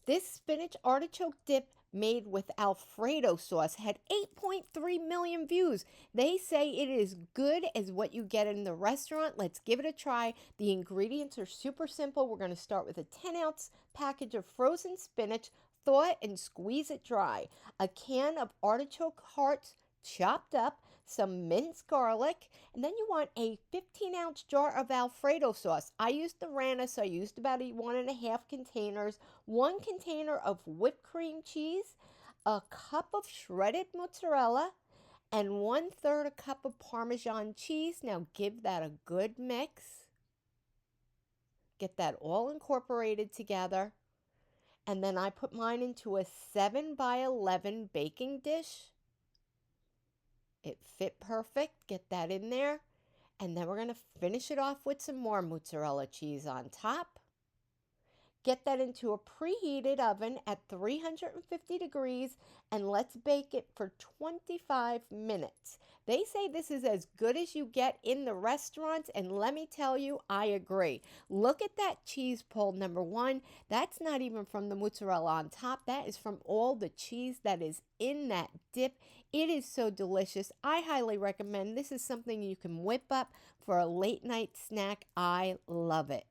This spinach artichoke dip made with Alfredo sauce had 8.3 million views. They say it is good as what you get in the restaurant. Let's give it a try. The ingredients are super simple. We're going to start with a 10-ounce package of frozen spinach, thaw it and squeeze it dry, a can of artichoke hearts chopped up, some minced garlic, and then you want a 15-ounce jar of Alfredo sauce. I used the Rana, so I used about 1.5 containers, 1 container of whipped cream cheese, a cup of shredded mozzarella, and 1/3 a cup of Parmesan cheese. Now give that a good mix. Get that all incorporated together. And then I put mine into a 7 by 11 baking dish. It fit perfect. Get that in there. And then we're going to finish it off with some more mozzarella cheese on top. Get that into a preheated oven at 350 degrees and let's bake it for 25 minutes. They say this is as good as you get in the restaurants, and let me tell you, I agree. Look at that cheese pull, number one. That's not even from the mozzarella on top. That is from all the cheese that is in that dip. It is so delicious. I highly recommend. This is something you can whip up for a late night snack. I love it.